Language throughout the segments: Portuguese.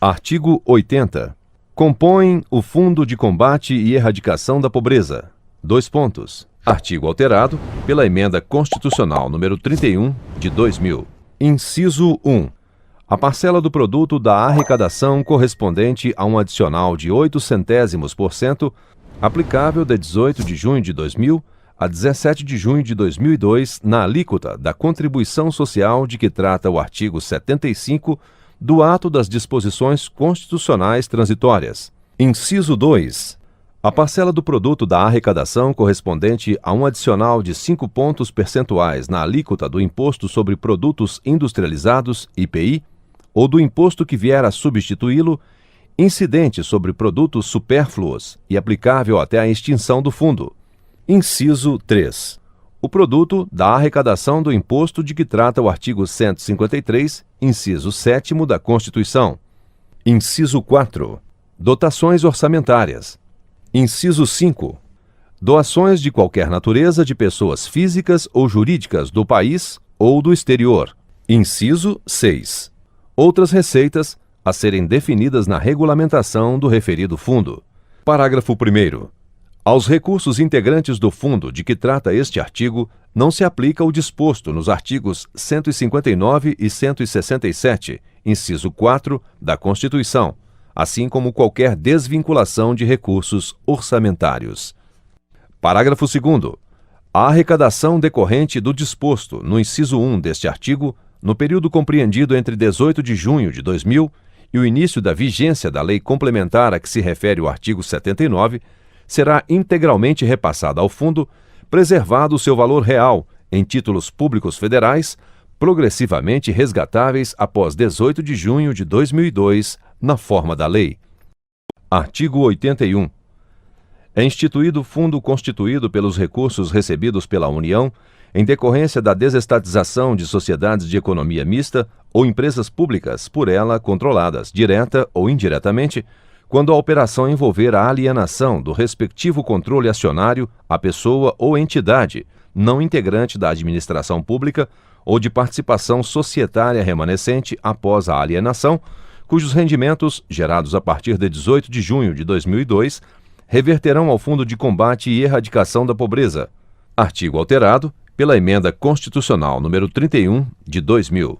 Artigo 80. Compõem o Fundo de Combate e Erradicação da Pobreza. Artigo alterado pela Emenda Constitucional número 31, de 2000. Inciso 1. A parcela do produto da arrecadação correspondente a um adicional de 0,08%, aplicável de 18 de junho de 2000 a 17 de junho de 2002, na alíquota da contribuição social de que trata o artigo 75 do ato das disposições constitucionais transitórias. Inciso 2. A parcela do produto da arrecadação correspondente a um adicional de 5 pontos percentuais na alíquota do Imposto sobre Produtos Industrializados, IPI, ou do imposto que vier a substituí-lo, incidente sobre produtos supérfluos e aplicável até a extinção do fundo. Inciso 3. O produto da arrecadação do imposto de que trata o artigo 153, inciso 7º da Constituição. Inciso 4. Dotações orçamentárias. Inciso 5. Doações de qualquer natureza de pessoas físicas ou jurídicas do país ou do exterior. Inciso 6. Outras receitas a serem definidas na regulamentação do referido fundo. Parágrafo 1º. Aos recursos integrantes do fundo de que trata este artigo, não se aplica o disposto nos artigos 159 e 167, inciso 4, da Constituição, assim como qualquer desvinculação de recursos orçamentários. Parágrafo 2º. A arrecadação decorrente do disposto no inciso 1 deste artigo, no período compreendido entre 18 de junho de 2000 e o início da vigência da lei complementar a que se refere o artigo 79, será integralmente repassada ao fundo, preservado o seu valor real em títulos públicos federais, progressivamente resgatáveis após 18 de junho de 2002, na forma da lei. Artigo 81. É instituído fundo constituído pelos recursos recebidos pela União em decorrência da desestatização de sociedades de economia mista ou empresas públicas por ela controladas, direta ou indiretamente, quando a operação envolver a alienação do respectivo controle acionário à pessoa ou entidade não integrante da administração pública ou de participação societária remanescente após a alienação, cujos rendimentos, gerados a partir de 18 de junho de 2002, reverterão ao Fundo de Combate e Erradicação da Pobreza. Artigo alterado pela Emenda Constitucional número 31, de 2000.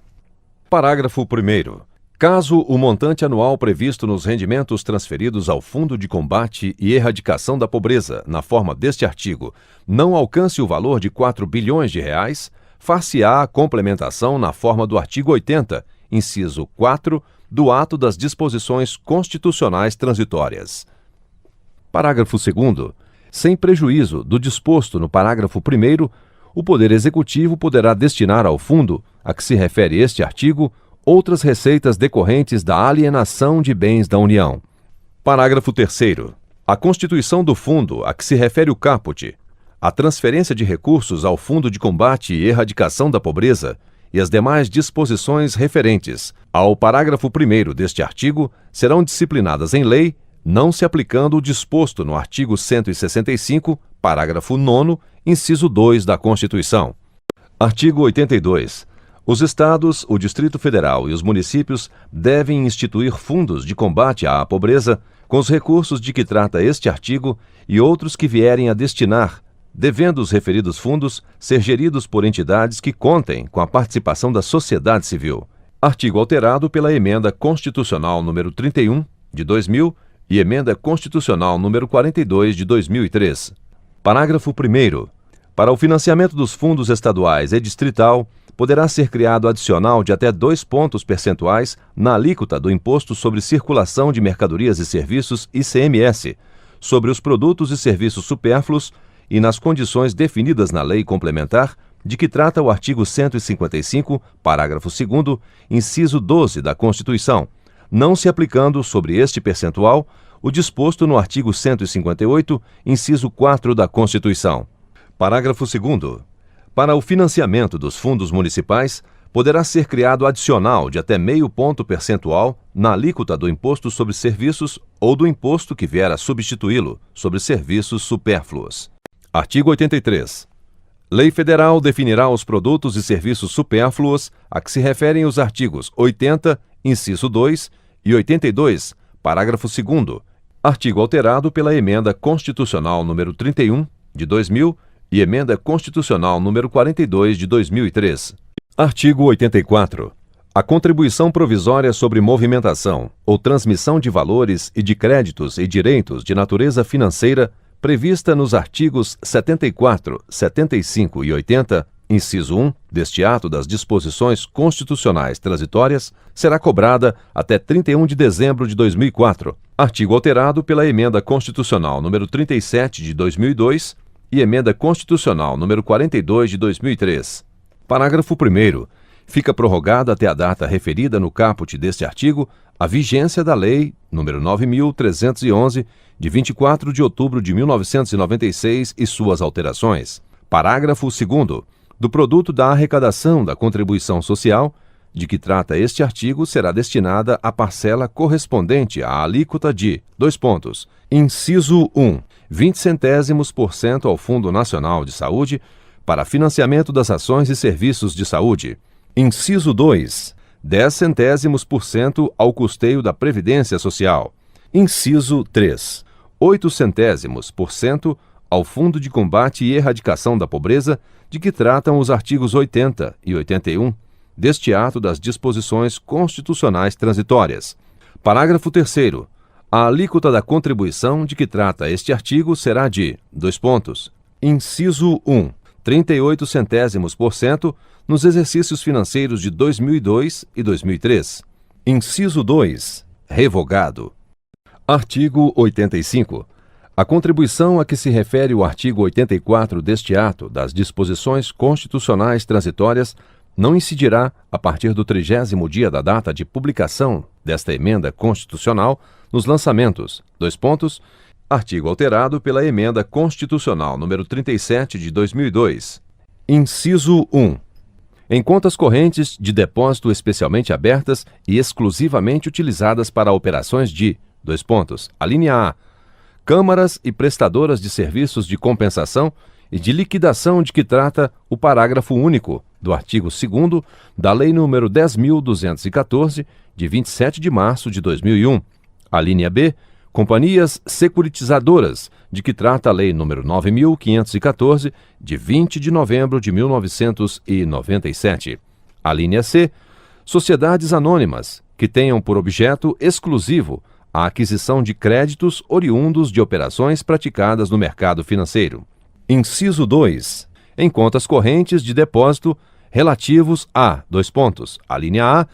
Parágrafo 1º. Caso o montante anual previsto nos rendimentos transferidos ao Fundo de Combate e Erradicação da Pobreza, na forma deste artigo, não alcance o valor de 4 bilhões de reais, far-se-á a complementação na forma do artigo 80, inciso 4, do ato das disposições constitucionais transitórias. Parágrafo 2º. Sem prejuízo do disposto no parágrafo 1º, o Poder Executivo poderá destinar ao fundo, a que se refere este artigo, outras receitas decorrentes da alienação de bens da União. Parágrafo 3º. A constituição do fundo a que se refere o caput, a transferência de recursos ao Fundo de Combate e Erradicação da Pobreza e as demais disposições referentes ao parágrafo 1º deste artigo serão disciplinadas em lei, não se aplicando o disposto no artigo 165, parágrafo 9º, inciso 2 da Constituição. Artigo 82. Os estados, o Distrito Federal e os municípios devem instituir fundos de combate à pobreza com os recursos de que trata este artigo e outros que vierem a destinar, devendo os referidos fundos ser geridos por entidades que contem com a participação da sociedade civil. Artigo alterado pela Emenda Constitucional número 31, de 2000 e Emenda Constitucional número 42, de 2003. Parágrafo 1º. Para o financiamento dos fundos estaduais e distrital, poderá ser criado adicional de até 2 pontos percentuais na alíquota do Imposto sobre Circulação de Mercadorias e Serviços, ICMS, sobre os produtos e serviços supérfluos e nas condições definidas na Lei Complementar, de que trata o artigo 155, parágrafo 2º, inciso 12 da Constituição, não se aplicando sobre este percentual o disposto no artigo 158, inciso 4 da Constituição. Parágrafo 2º. Para o financiamento dos fundos municipais, poderá ser criado adicional de até meio ponto percentual na alíquota do Imposto sobre Serviços ou do imposto que vier a substituí-lo, sobre serviços supérfluos. Artigo 83. Lei Federal definirá os produtos e serviços supérfluos a que se referem os artigos 80, inciso 2 e 82, parágrafo 2º, artigo alterado pela Emenda Constitucional número 31, de 2000, e Emenda Constitucional número 42, de 2003. Artigo 84. A contribuição provisória sobre movimentação ou transmissão de valores e de créditos e direitos de natureza financeira prevista nos artigos 74, 75 e 80, inciso 1, deste ato das disposições constitucionais transitórias, será cobrada até 31 de dezembro de 2004, artigo alterado pela Emenda Constitucional número 37 de 2002 e Emenda Constitucional número 42 de 2003. Parágrafo 1º. Fica prorrogada até a data referida no caput deste artigo a vigência da Lei nº 9.311, de 24 de outubro de 1996 e suas alterações. Parágrafo 2º. Do produto da arrecadação da contribuição social, de que trata este artigo, será destinada a parcela correspondente à alíquota de: inciso 1, 20 centésimos por cento ao Fundo Nacional de Saúde para financiamento das ações e serviços de saúde. Inciso 2, 10 centésimos por cento ao custeio da Previdência Social. Inciso 3, 8 centésimos por cento ao Fundo de Combate e Erradicação da Pobreza, de que tratam os artigos 80 e 81 deste ato das disposições constitucionais transitórias. Parágrafo 3º. A alíquota da contribuição de que trata este artigo será de: inciso 1, 38 centésimos por cento nos exercícios financeiros de 2002 e 2003. Inciso 2, revogado. Artigo 85. A contribuição a que se refere o artigo 84 deste ato das disposições constitucionais transitórias não incidirá a partir do 30º dia da data de publicação desta emenda constitucional nos lançamentos: artigo alterado pela Emenda Constitucional número 37 de 2002. Inciso 1. Em contas correntes de depósito especialmente abertas e exclusivamente utilizadas para operações de: alínea A, câmaras e prestadoras de serviços de compensação e de liquidação de que trata o parágrafo único do artigo 2º da Lei nº 10.214, de 27 de março de 2001. Alínea B, companhias securitizadoras, de que trata a Lei nº 9.514, de 20 de novembro de 1997. Alínea C, sociedades anônimas, que tenham por objeto exclusivo a aquisição de créditos oriundos de operações praticadas no mercado financeiro. Inciso 2. Em contas correntes de depósito relativos a: alínea A,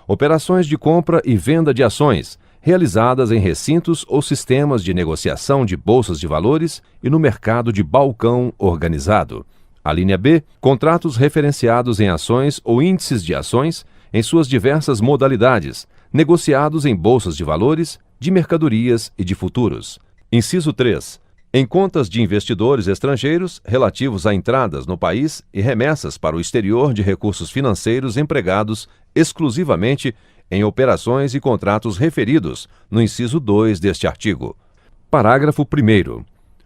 operações de compra e venda de ações, realizadas em recintos ou sistemas de negociação de bolsas de valores e no mercado de balcão organizado. Alínea B, contratos referenciados em ações ou índices de ações, em suas diversas modalidades, negociados em bolsas de valores, de mercadorias e de futuros. Inciso 3. Em contas de investidores estrangeiros relativos a entradas no país e remessas para o exterior de recursos financeiros empregados exclusivamente em operações e contratos referidos no inciso 2 deste artigo. Parágrafo 1º.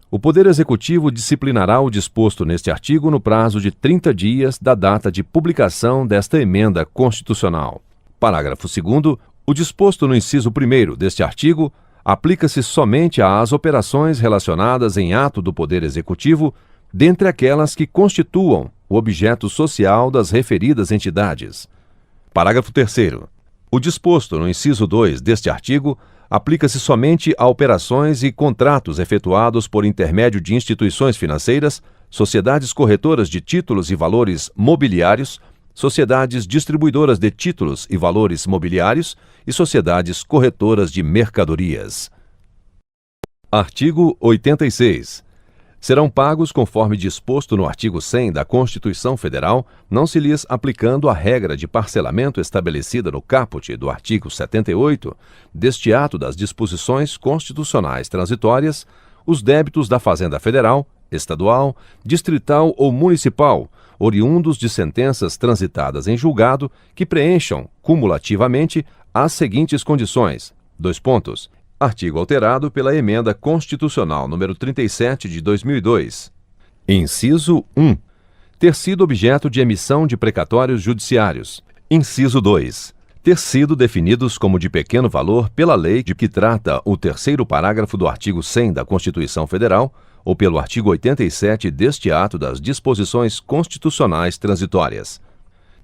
O Poder Executivo disciplinará o disposto neste artigo no prazo de 30 dias da data de publicação desta emenda constitucional. Parágrafo 2º. O disposto no inciso 1º deste artigo aplica-se somente às operações relacionadas em ato do Poder Executivo, dentre aquelas que constituam o objeto social das referidas entidades. Parágrafo 3º. O disposto no inciso 2 deste artigo aplica-se somente a operações e contratos efetuados por intermédio de instituições financeiras, sociedades corretoras de títulos e valores mobiliários, sociedades distribuidoras de títulos e valores mobiliários e sociedades corretoras de mercadorias. Artigo 86. Serão pagos conforme disposto no artigo 100 da Constituição Federal, não se lhes aplicando a regra de parcelamento estabelecida no caput do artigo 78 deste ato das disposições constitucionais transitórias, os débitos da Fazenda Federal, estadual, distrital ou municipal, oriundos de sentenças transitadas em julgado, que preencham, cumulativamente, as seguintes condições: artigo alterado pela Emenda Constitucional número 37 de 2002. Inciso 1. Ter sido objeto de emissão de precatórios judiciários. Inciso 2. ter sido definidos como de pequeno valor pela lei de que trata o terceiro parágrafo do artigo 100 da Constituição Federal ou pelo artigo 87 deste ato das disposições constitucionais transitórias.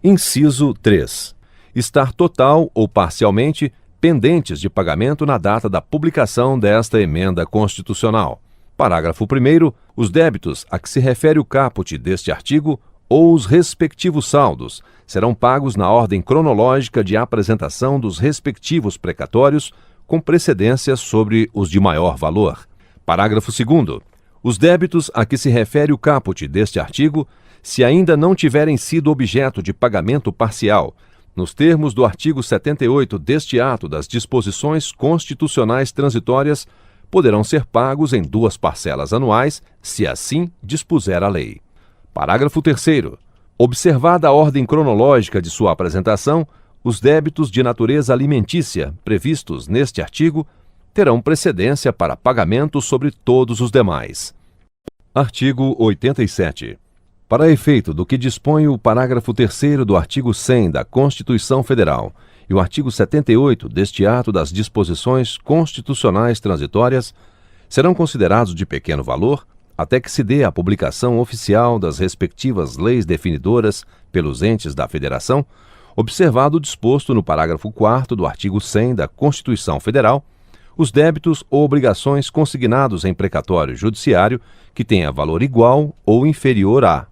Inciso 3. Estar total ou parcialmente pendentes de pagamento na data da publicação desta emenda constitucional. Parágrafo 1º. Os débitos a que se refere o caput deste artigo ou os respectivos saldos serão pagos na ordem cronológica de apresentação dos respectivos precatórios, com precedência sobre os de maior valor. Parágrafo 2º. Os débitos a que se refere o caput deste artigo, se ainda não tiverem sido objeto de pagamento parcial, nos termos do artigo 78 deste ato das disposições constitucionais transitórias, poderão ser pagos em 2 parcelas anuais, se assim dispuser a lei. Parágrafo 3º. Observada a ordem cronológica de sua apresentação, os débitos de natureza alimentícia previstos neste artigo terão precedência para pagamento sobre todos os demais. Artigo 87. Para efeito do que dispõe o parágrafo 3º do artigo 100 da Constituição Federal e o artigo 78 deste ato das disposições constitucionais transitórias, serão considerados de pequeno valor até que se dê a publicação oficial das respectivas leis definidoras pelos entes da Federação, observado o disposto no parágrafo 4º do artigo 100 da Constituição Federal, os débitos ou obrigações consignados em precatório judiciário que tenha valor igual ou inferior a: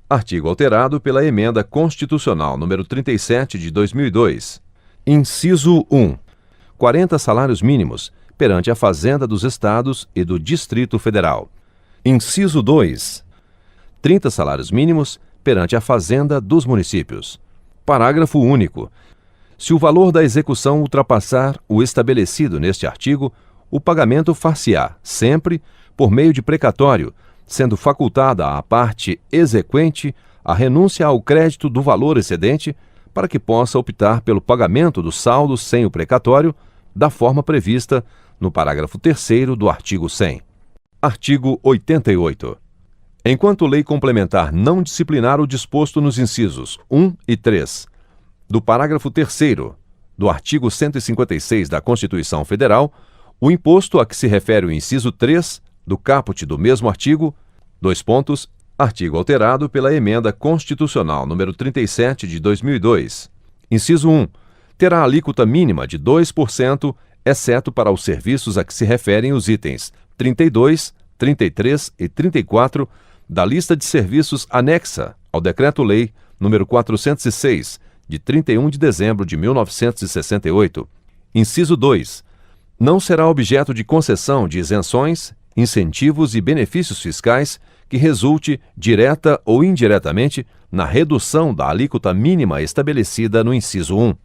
Artigo alterado pela Emenda Constitucional número 37 de 2002. Inciso 1. 40 salários mínimos perante a Fazenda dos Estados e do Distrito Federal. Inciso 2. 30 salários mínimos perante a Fazenda dos Municípios. Parágrafo único. Se o valor da execução ultrapassar o estabelecido neste artigo, o pagamento far-se-á, sempre, por meio de precatório, sendo facultada à parte exequente a renúncia ao crédito do valor excedente, para que possa optar pelo pagamento do saldo sem o precatório, da forma prevista no parágrafo 3º do artigo 100. Artigo 88. Enquanto lei complementar não disciplinar o disposto nos incisos 1 e 3 do parágrafo 3º do artigo 156 da Constituição Federal, o imposto a que se refere o inciso 3 do caput do mesmo artigo, artigo alterado pela Emenda Constitucional número 37 de 2002. Inciso 1. Terá alíquota mínima de 2%, exceto para os serviços a que se referem os itens 32, 33 e 34 da lista de serviços anexa ao Decreto-Lei número 406, de 31 de dezembro de 1968. Inciso 2. Não será objeto de concessão de isenções, incentivos e benefícios fiscais que resulte, direta ou indiretamente, na redução da alíquota mínima estabelecida no inciso 1.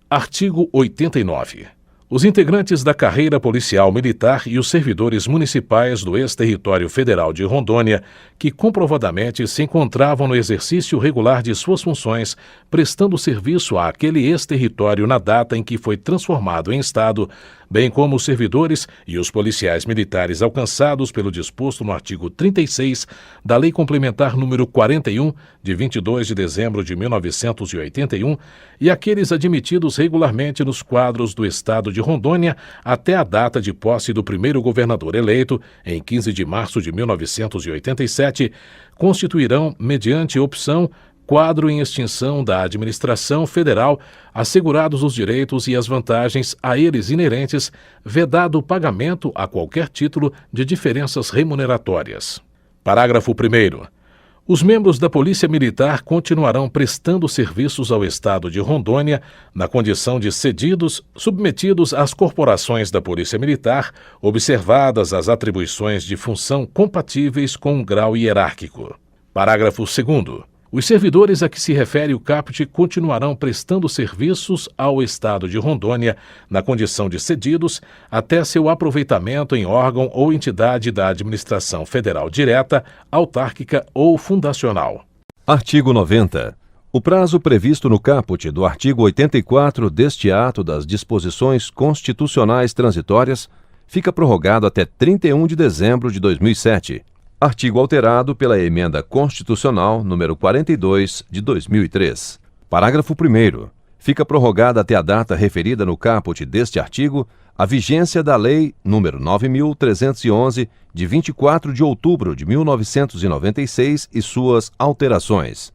Artigo 89. Os integrantes da carreira policial militar e os servidores municipais do ex-território federal de Rondônia, que comprovadamente se encontravam no exercício regular de suas funções, prestando serviço àquele ex-território na data em que foi transformado em Estado, bem como os servidores e os policiais militares alcançados pelo disposto no artigo 36 da Lei Complementar número 41, de 22 de dezembro de 1981, e aqueles admitidos regularmente nos quadros do Estado de Rondônia até a data de posse do primeiro governador eleito, em 15 de março de 1987, constituirão, mediante opção, quadro em extinção da administração federal, assegurados os direitos e as vantagens a eles inerentes, vedado o pagamento a qualquer título de diferenças remuneratórias. Parágrafo 1º. Os membros da Polícia Militar continuarão prestando serviços ao Estado de Rondônia na condição de cedidos, submetidos às corporações da Polícia Militar, observadas as atribuições de função compatíveis com um grau hierárquico. Parágrafo 2º. Os servidores a que se refere o caput continuarão prestando serviços ao Estado de Rondônia na condição de cedidos até seu aproveitamento em órgão ou entidade da administração federal direta, autárquica ou fundacional. Artigo 90. O prazo previsto no caput do artigo 84 deste ato das disposições constitucionais transitórias fica prorrogado até 31 de dezembro de 2007. Artigo alterado pela Emenda Constitucional número 42 de 2003. Parágrafo 1º. fica prorrogada até a data referida no caput deste artigo a vigência da Lei nº 9.311, de 24 de outubro de 1996 e suas alterações.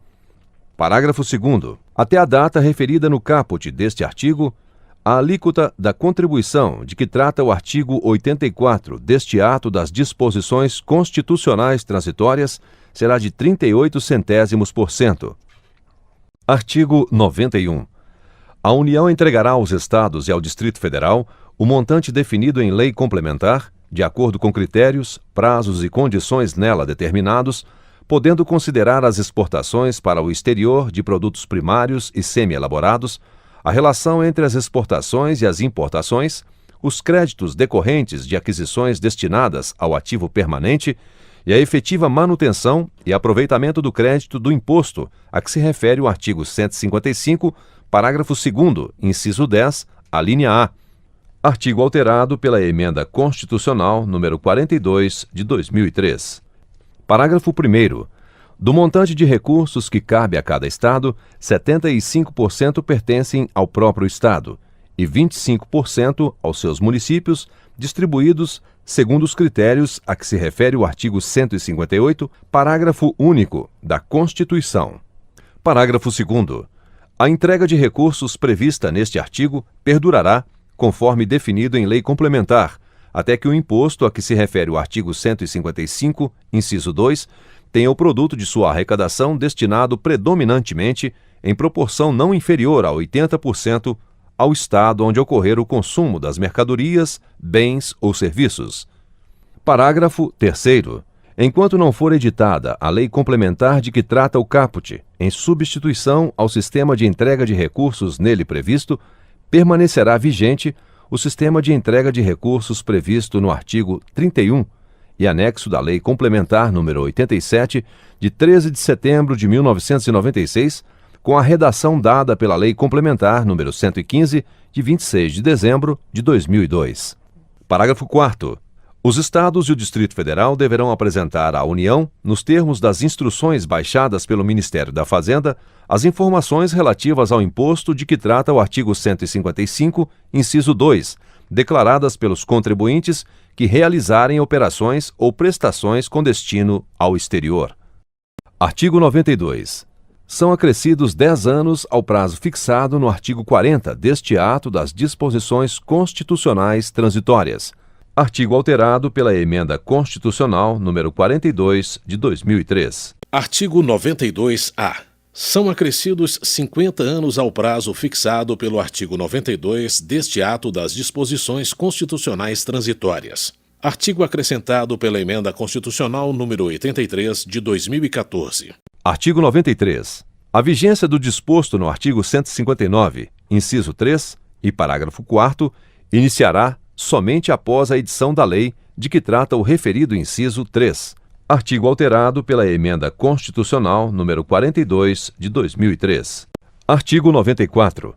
Parágrafo 2º. Até a data referida no caput deste artigo, a alíquota da contribuição de que trata o artigo 84 deste ato das disposições constitucionais transitórias será de 38 centésimos%. Artigo 91. A União entregará aos Estados e ao Distrito Federal o montante definido em lei complementar, de acordo com critérios, prazos e condições nela determinados, podendo considerar as exportações para o exterior de produtos primários e semi-elaborados, a relação entre as exportações e as importações, os créditos decorrentes de aquisições destinadas ao ativo permanente e a efetiva manutenção e aproveitamento do crédito do imposto a que se refere o artigo 155, parágrafo 2º, inciso 10, alínea A. Artigo alterado pela Emenda Constitucional número 42 de 2003. Parágrafo 1º. Do montante de recursos que cabe a cada Estado, 75% pertencem ao próprio Estado e 25% aos seus municípios, distribuídos segundo os critérios a que se refere o artigo 158, parágrafo único da Constituição. Parágrafo 2º. A entrega de recursos prevista neste artigo perdurará, conforme definido em lei complementar, até que o imposto a que se refere o artigo 155, inciso 2, tenha o produto de sua arrecadação destinado predominantemente, em proporção não inferior a 80%, ao Estado onde ocorrer o consumo das mercadorias, bens ou serviços. Parágrafo 3º. Enquanto não for editada a lei complementar de que trata o caput, em substituição ao sistema de entrega de recursos nele previsto, permanecerá vigente o sistema de entrega de recursos previsto no artigo 31 e anexo da Lei Complementar nº 87, de 13 de setembro de 1996, com a redação dada pela Lei Complementar nº 115, de 26 de dezembro de 2002. Parágrafo 4º. Os Estados e o Distrito Federal deverão apresentar à União, nos termos das instruções baixadas pelo Ministério da Fazenda, as informações relativas ao imposto de que trata o artigo 155, inciso 2, declaradas pelos contribuintes que realizarem operações ou prestações com destino ao exterior. Artigo 92. São acrescidos 10 anos ao prazo fixado no artigo 40 deste ato das disposições constitucionais transitórias. Artigo alterado pela Emenda Constitucional número 42 de 2003. Artigo 92-A. São acrescidos 50 anos ao prazo fixado pelo artigo 92 deste ato das disposições constitucionais transitórias. Artigo acrescentado pela Emenda Constitucional número 83 de 2014. Artigo 93. A vigência do disposto no artigo 159, inciso 3 e parágrafo 4º, iniciará somente após a edição da lei de que trata o referido inciso 3. Artigo alterado pela Emenda Constitucional número 42 de 2003. Artigo 94.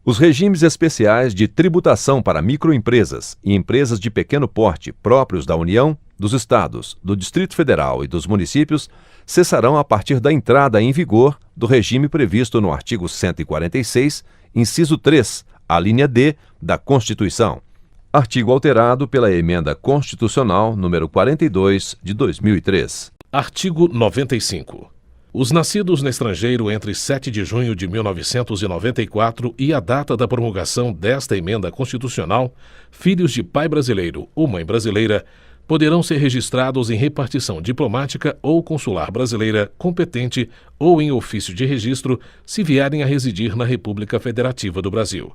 Os regimes especiais de tributação para microempresas e empresas de pequeno porte próprios da União, dos Estados, do Distrito Federal e dos municípios cessarão a partir da entrada em vigor do regime previsto no artigo 146, inciso 3, a linha D da Constituição. Artigo alterado pela Emenda Constitucional número 42 de 2003. Artigo 95. Os nascidos no estrangeiro entre 7 de junho de 1994 e a data da promulgação desta emenda constitucional, filhos de pai brasileiro ou mãe brasileira, poderão ser registrados em repartição diplomática ou consular brasileira competente ou em ofício de registro se vierem a residir na República Federativa do Brasil.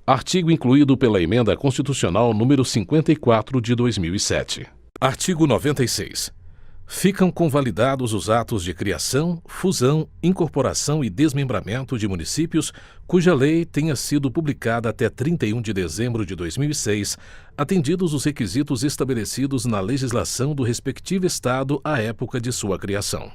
Artigo incluído pela Emenda Constitucional número 54 de 2007. Artigo 96. Ficam convalidados os atos de criação, fusão, incorporação e desmembramento de municípios cuja lei tenha sido publicada até 31 de dezembro de 2006, atendidos os requisitos estabelecidos na legislação do respectivo Estado à época de sua criação.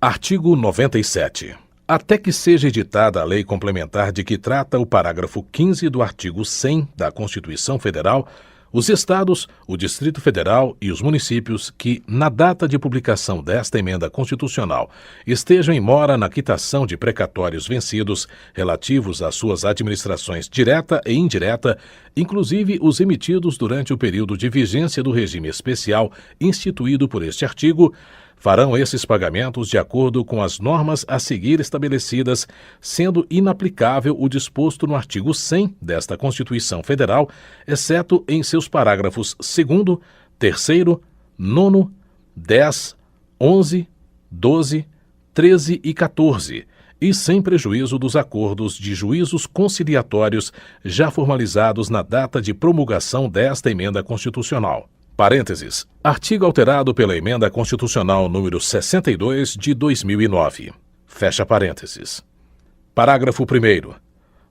Artigo 97. Até que seja editada a lei complementar de que trata o parágrafo 15 do artigo 100 da Constituição Federal, Os estados, o Distrito Federal e os municípios que, na data de publicação desta emenda constitucional, estejam em mora na quitação de precatórios vencidos relativos às suas administrações direta e indireta, inclusive os emitidos durante o período de vigência do regime especial instituído por este artigo, farão esses pagamentos de acordo com as normas a seguir estabelecidas, sendo inaplicável o disposto no artigo 100 desta Constituição Federal, exceto em seus parágrafos 2º, 3º, 9º, 10, 11, 12, 13 e 14, e sem prejuízo dos acordos de juízos conciliatórios já formalizados na data de promulgação desta emenda constitucional. Parênteses. Artigo alterado pela Emenda Constitucional número 62 de 2009. Fecha parênteses. Parágrafo 1º.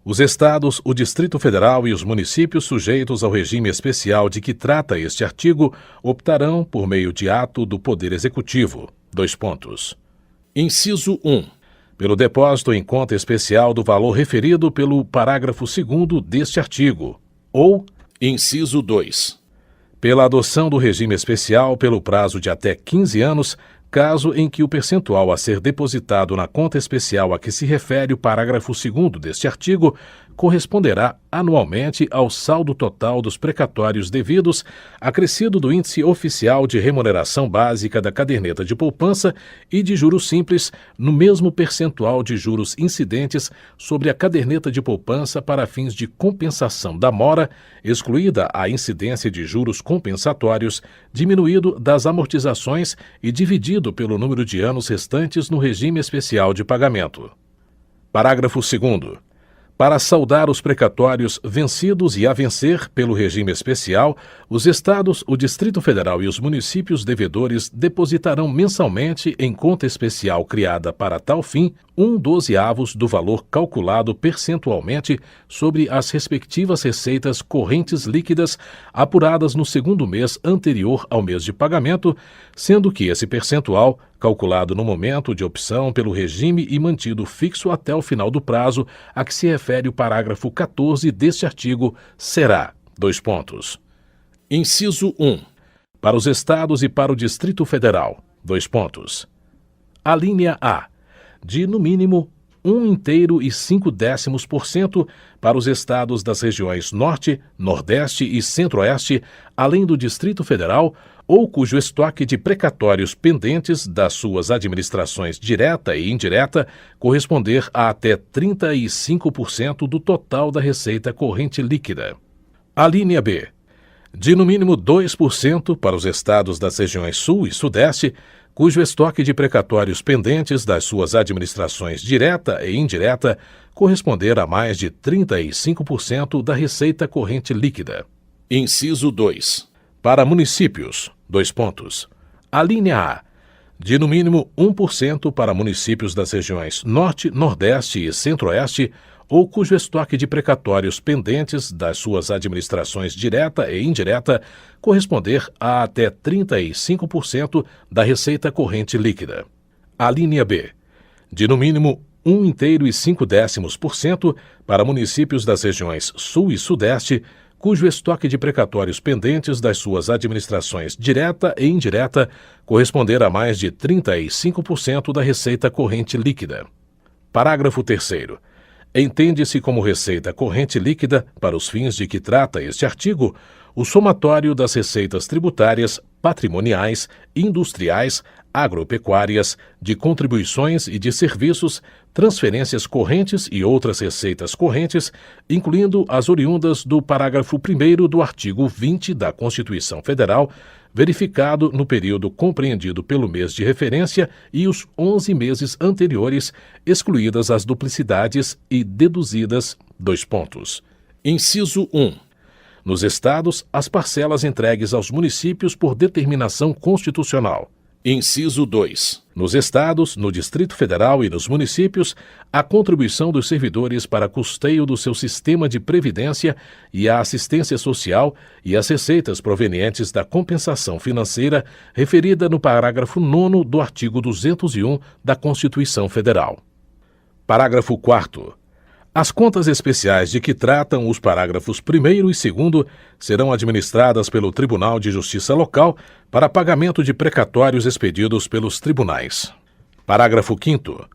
Os estados, o Distrito Federal e os municípios sujeitos ao regime especial de que trata este artigo optarão por meio de ato do Poder Executivo. Dois pontos. Inciso 1. Pelo depósito em conta especial do valor referido pelo parágrafo 2º deste artigo. Ou, inciso 2. Pela adoção do regime especial pelo prazo de até 15 anos, caso em que o percentual a ser depositado na conta especial a que se refere o parágrafo 2º deste artigo corresponderá anualmente ao saldo total dos precatórios devidos, acrescido do índice oficial de remuneração básica da caderneta de poupança e de juros simples, no mesmo percentual de juros incidentes sobre a caderneta de poupança para fins de compensação da mora, excluída a incidência de juros compensatórios, diminuído das amortizações e dividido pelo número de anos restantes no regime especial de pagamento. Parágrafo 2º. Para saldar os precatórios vencidos e a vencer pelo regime especial, os estados, o Distrito Federal e os municípios devedores depositarão mensalmente em conta especial criada para tal fim 1/12 do valor calculado percentualmente sobre as respectivas receitas correntes líquidas apuradas no segundo mês anterior ao mês de pagamento, sendo que esse percentual, calculado no momento de opção pelo regime e mantido fixo até o final do prazo a que se refere o parágrafo 14 deste artigo, será: dois pontos. Inciso 1. Para os estados e para o Distrito Federal, dois pontos. Alínea A. De, no mínimo, 1,5% para os estados das regiões Norte, Nordeste e Centro-Oeste, além do Distrito Federal, ou cujo estoque de precatórios pendentes das suas administrações direta e indireta corresponder a até 35% do total da receita corrente líquida. Alínea B. De no mínimo 2% para os estados das regiões Sul e Sudeste, cujo estoque de precatórios pendentes das suas administrações direta e indireta corresponder a mais de 35% da receita corrente líquida. Inciso 2. Para municípios, dois pontos. Alínea A. De no mínimo 1% para municípios das regiões Norte, Nordeste e Centro-Oeste, ou cujo estoque de precatórios pendentes das suas administrações direta e indireta corresponder a até 35% da receita corrente líquida. Alínea B. De no mínimo 1,5% para municípios das regiões Sul e Sudeste, cujo estoque de precatórios pendentes das suas administrações direta e indireta corresponder a mais de 35% da receita corrente líquida. Parágrafo 3º. Entende-se como receita corrente líquida, para os fins de que trata este artigo, o somatório das receitas tributárias, patrimoniais, industriais, agropecuárias, de contribuições e de serviços, transferências correntes e outras receitas correntes, incluindo as oriundas do parágrafo 1º do artigo 20 da Constituição Federal, verificado no período compreendido pelo mês de referência e os 11 meses anteriores, excluídas as duplicidades e deduzidas, dois pontos. Inciso 1. Nos estados, as parcelas entregues aos municípios por determinação constitucional. Inciso 2. Nos estados, no Distrito Federal e nos municípios, a contribuição dos servidores para custeio do seu sistema de previdência e a assistência social e as receitas provenientes da compensação financeira referida no parágrafo 9º do artigo 201 da Constituição Federal. Parágrafo 4º. As contas especiais de que tratam os parágrafos 1º e 2º serão administradas pelo Tribunal de Justiça Local para pagamento de precatórios expedidos pelos tribunais. Parágrafo 5º.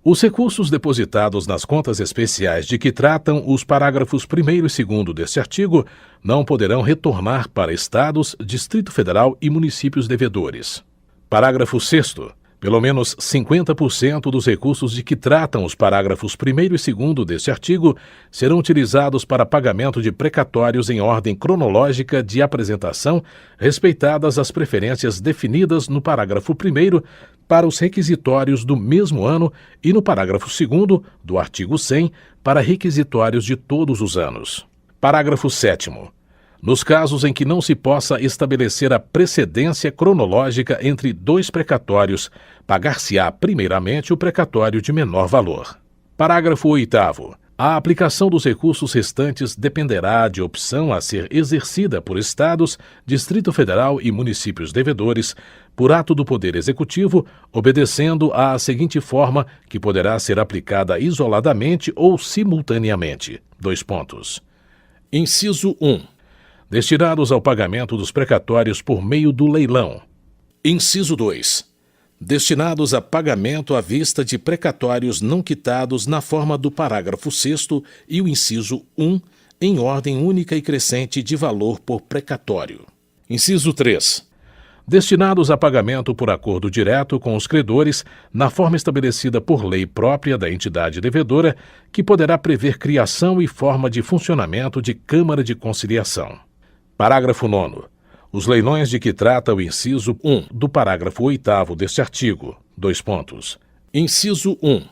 Os recursos depositados nas contas especiais de que tratam os parágrafos 1º e 2º deste artigo não poderão retornar para Estados, Distrito Federal e municípios devedores. Parágrafo 6º. Pelo menos 50% dos recursos de que tratam os parágrafos 1º e 2º deste artigo serão utilizados para pagamento de precatórios em ordem cronológica de apresentação, respeitadas as preferências definidas no parágrafo 1º para os requisitórios do mesmo ano e no parágrafo 2º do artigo 100 para requisitórios de todos os anos. Parágrafo 7º. Nos casos em que não se possa estabelecer a precedência cronológica entre dois precatórios, pagar-se-á primeiramente o precatório de menor valor. Parágrafo 8º. A aplicação dos recursos restantes dependerá de opção a ser exercida por Estados, Distrito Federal e municípios devedores, por ato do Poder Executivo, obedecendo à seguinte forma, que poderá ser aplicada isoladamente ou simultaneamente. Inciso 1. Destinados ao pagamento dos precatórios por meio do leilão. Inciso 2. Destinados a pagamento à vista de precatórios não quitados na forma do parágrafo 6º e o inciso 1, em ordem única e crescente de valor por precatório. Inciso 3. Destinados a pagamento por acordo direto com os credores, na forma estabelecida por lei própria da entidade devedora, que poderá prever criação e forma de funcionamento de Câmara de Conciliação. Parágrafo 9º. Os leilões de que trata o inciso 1 do parágrafo 8º deste artigo. Inciso 1.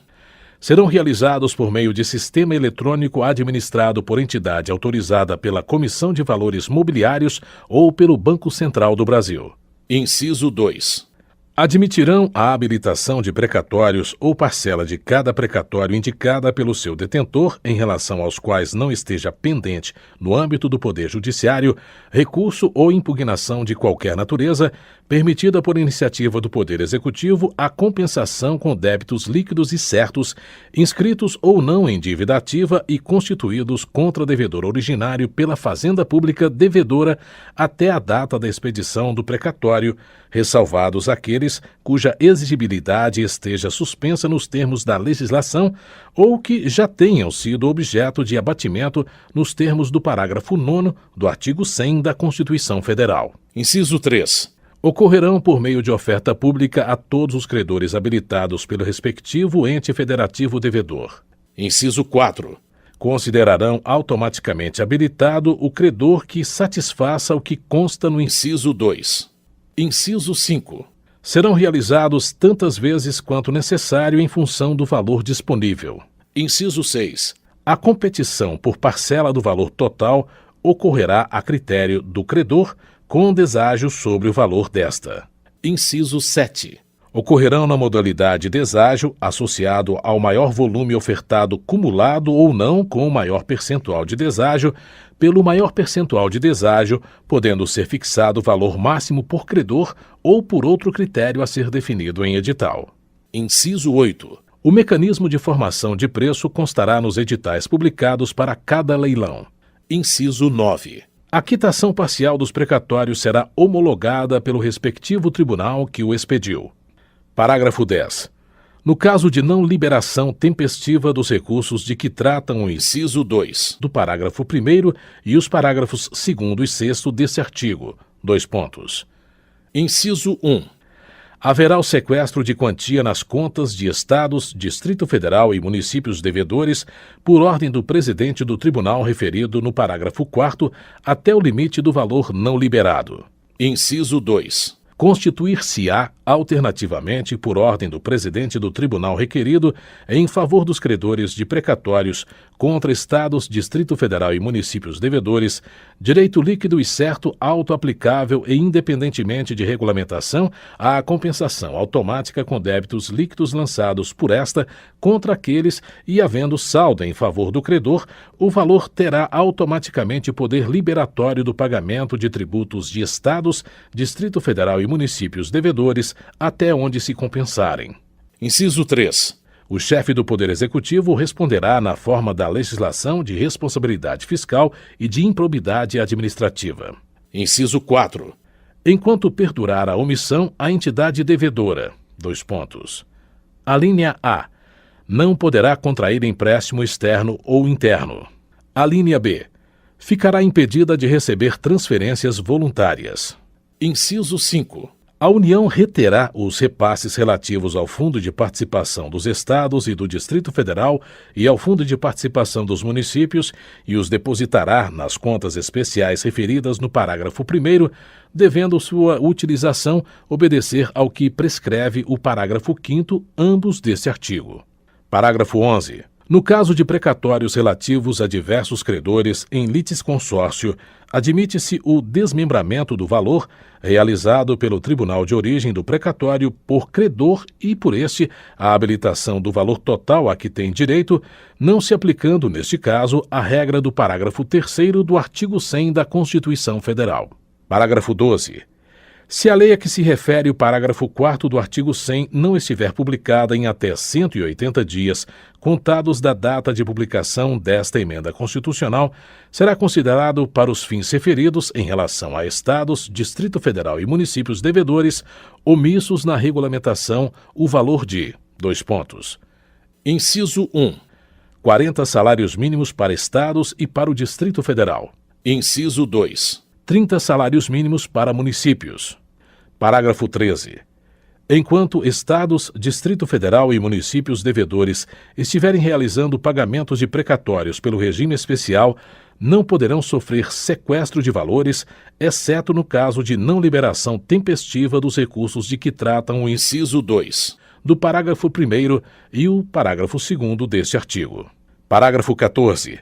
Serão realizados por meio de sistema eletrônico administrado por entidade autorizada pela Comissão de Valores Mobiliários ou pelo Banco Central do Brasil. Inciso 2. Admitirão a habilitação de precatórios ou parcela de cada precatório indicada pelo seu detentor, em relação aos quais não esteja pendente, no âmbito do Poder Judiciário, recurso ou impugnação de qualquer natureza, permitida por iniciativa do Poder Executivo a compensação com débitos líquidos e certos, inscritos ou não em dívida ativa e constituídos contra devedor originário pela Fazenda Pública devedora até a data da expedição do precatório, ressalvados aqueles cuja exigibilidade esteja suspensa nos termos da legislação ou que já tenham sido objeto de abatimento nos termos do parágrafo 9º do artigo 100 da Constituição Federal. Inciso 3. Ocorrerão por meio de oferta pública a todos os credores habilitados pelo respectivo ente federativo devedor. Inciso 4. Considerarão automaticamente habilitado o credor que satisfaça o que consta no inciso 2. Inciso 5. Serão realizados tantas vezes quanto necessário em função do valor disponível. Inciso 6. A competição por parcela do valor total ocorrerá a critério do credor, com deságio sobre o valor desta. Inciso 7. Ocorrerão na modalidade deságio, associado ao maior volume ofertado cumulado ou não com o maior percentual de deságio, pelo maior percentual de deságio, podendo ser fixado o valor máximo por credor ou por outro critério a ser definido em edital. Inciso 8. O mecanismo de formação de preço constará nos editais publicados para cada leilão. Inciso 9. A quitação parcial dos precatórios será homologada pelo respectivo tribunal que o expediu. Parágrafo 10. No caso de não liberação tempestiva dos recursos de que tratam o inciso 2 do parágrafo 1º e os parágrafos 2º e 6º desse artigo. Inciso 1. Haverá o sequestro de quantia nas contas de Estados, Distrito Federal e municípios devedores, por ordem do presidente do tribunal referido no parágrafo 4º, até o limite do valor não liberado. Inciso 2. Constituir-se-á, alternativamente, por ordem do presidente do tribunal requerido, em favor dos credores de precatórios contra Estados, Distrito Federal e municípios devedores, direito líquido e certo auto-aplicável e independentemente de regulamentação, à compensação automática com débitos líquidos lançados por esta contra aqueles e, havendo saldo em favor do credor, o valor terá automaticamente poder liberatório do pagamento de tributos de Estados, Distrito Federal e municípios devedores, até onde se compensarem. Inciso 3. O chefe do Poder Executivo responderá na forma da legislação de responsabilidade fiscal e de improbidade administrativa. Inciso 4. Enquanto perdurar a omissão, a entidade devedora. A linha A. Não poderá contrair empréstimo externo ou interno. A linha B. Ficará impedida de receber transferências voluntárias. Inciso 5. A União reterá os repasses relativos ao Fundo de Participação dos Estados e do Distrito Federal e ao Fundo de Participação dos Municípios e os depositará nas contas especiais referidas no parágrafo 1º, devendo sua utilização obedecer ao que prescreve o parágrafo 5º, ambos deste artigo. Parágrafo 11. No caso de precatórios relativos a diversos credores em litisconsórcio, admite-se o desmembramento do valor realizado pelo tribunal de origem do precatório por credor e, por este, a habilitação do valor total a que tem direito, não se aplicando, neste caso, a regra do parágrafo 3º do artigo 100 da Constituição Federal. Parágrafo 12. Se a lei a que se refere o parágrafo 4º do artigo 100 não estiver publicada em até 180 dias, contados da data de publicação desta emenda constitucional, será considerado para os fins referidos em relação a estados, Distrito Federal e municípios devedores, omissos na regulamentação, o valor de: Inciso 1. 40 salários mínimos para estados e para o Distrito Federal. Inciso 2. 30 salários mínimos para municípios. Parágrafo 13. Enquanto estados, Distrito Federal e municípios devedores estiverem realizando pagamentos de precatórios pelo regime especial, não poderão sofrer sequestro de valores, exceto no caso de não liberação tempestiva dos recursos de que tratam o inciso 2 do parágrafo 1º e o parágrafo 2º deste artigo. Parágrafo 14.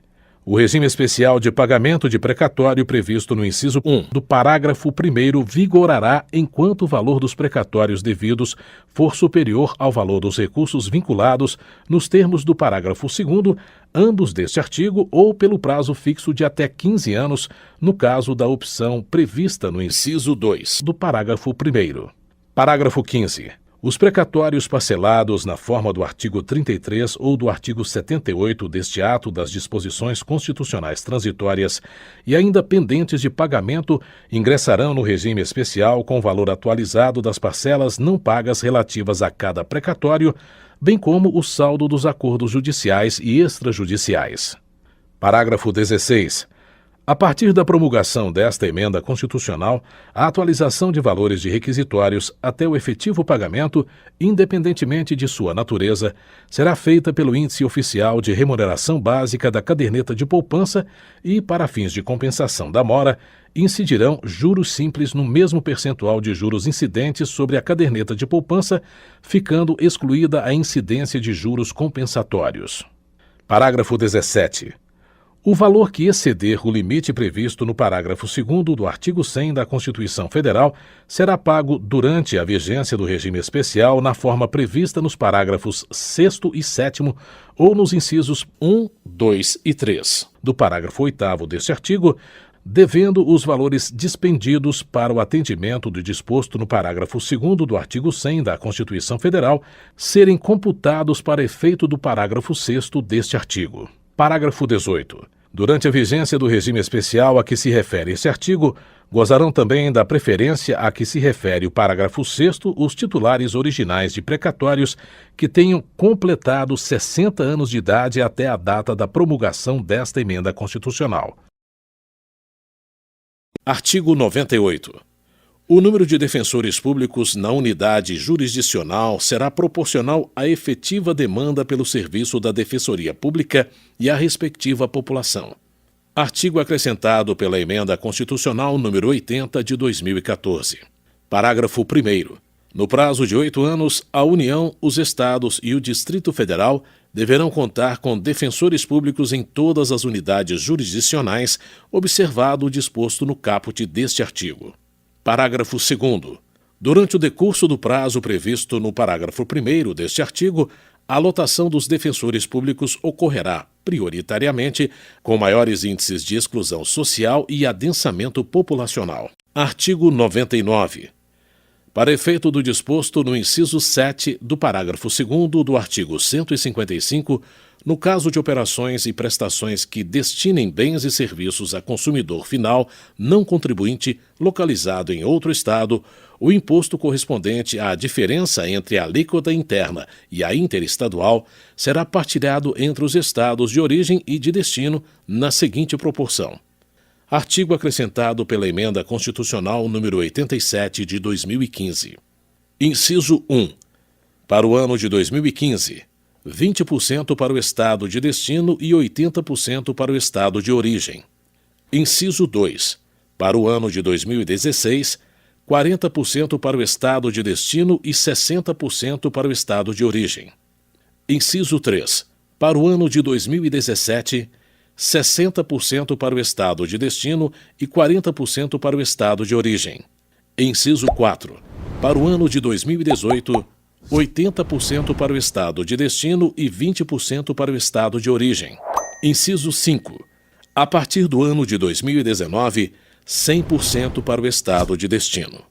O regime especial de pagamento de precatório previsto no inciso 1 do parágrafo 1º vigorará enquanto o valor dos precatórios devidos for superior ao valor dos recursos vinculados nos termos do parágrafo 2º, ambos deste artigo, ou pelo prazo fixo de até 15 anos, no caso da opção prevista no inciso 2 do parágrafo 1º. Parágrafo 15. Os precatórios parcelados na forma do artigo 33 ou do artigo 78 deste ato das disposições constitucionais transitórias e ainda pendentes de pagamento ingressarão no regime especial com o valor atualizado das parcelas não pagas relativas a cada precatório, bem como o saldo dos acordos judiciais e extrajudiciais. Parágrafo 16. A partir da promulgação desta emenda constitucional, a atualização de valores de requisitórios até o efetivo pagamento, independentemente de sua natureza, será feita pelo Índice Oficial de Remuneração Básica da Caderneta de Poupança e, para fins de compensação da mora, incidirão juros simples no mesmo percentual de juros incidentes sobre a caderneta de poupança, ficando excluída a incidência de juros compensatórios. Parágrafo 17. O valor que exceder o limite previsto no parágrafo 2º do artigo 100 da Constituição Federal será pago durante a vigência do regime especial na forma prevista nos parágrafos 6º e 7º ou nos incisos 1, 2 e 3 do parágrafo 8º deste artigo, devendo os valores dispendidos para o atendimento do disposto no parágrafo 2º do artigo 100 da Constituição Federal serem computados para efeito do parágrafo 6º deste artigo. Parágrafo 18. Durante a vigência do regime especial a que se refere esse artigo, gozarão também da preferência a que se refere o parágrafo 6º os titulares originais de precatórios que tenham completado 60 anos de idade até a data da promulgação desta emenda constitucional. Artigo 98. O número de defensores públicos na unidade jurisdicional será proporcional à efetiva demanda pelo serviço da Defensoria Pública e à respectiva população. Artigo acrescentado pela Emenda Constitucional número 80 de 2014. Parágrafo 1º. No prazo de 8 anos, a União, os Estados e o Distrito Federal deverão contar com defensores públicos em todas as unidades jurisdicionais, observado o disposto no caput deste artigo. Parágrafo 2º. Durante o decurso do prazo previsto no parágrafo 1º deste artigo, a lotação dos defensores públicos ocorrerá, prioritariamente, com maiores índices de exclusão social e adensamento populacional. Artigo 99. Para efeito do disposto no inciso 7 do parágrafo 2º do artigo 155, no caso de operações e prestações que destinem bens e serviços a consumidor final não contribuinte localizado em outro estado, o imposto correspondente à diferença entre a alíquota interna e a interestadual será partilhado entre os estados de origem e de destino na seguinte proporção. Artigo acrescentado pela Emenda Constitucional número 87 de 2015. Inciso 1. Para o ano de 2015, 20% para o estado de destino e 80% para o estado de origem. Inciso 2. Para o ano de 2016, 40% para o estado de destino e 60% para o estado de origem. Inciso 3. Para o ano de 2017, 60% para o estado de destino e 40% para o estado de origem. Inciso 4. Para o ano de 2018, 80% para o estado de destino e 20% para o estado de origem. Inciso 5. A partir do ano de 2019, 100% para o estado de destino.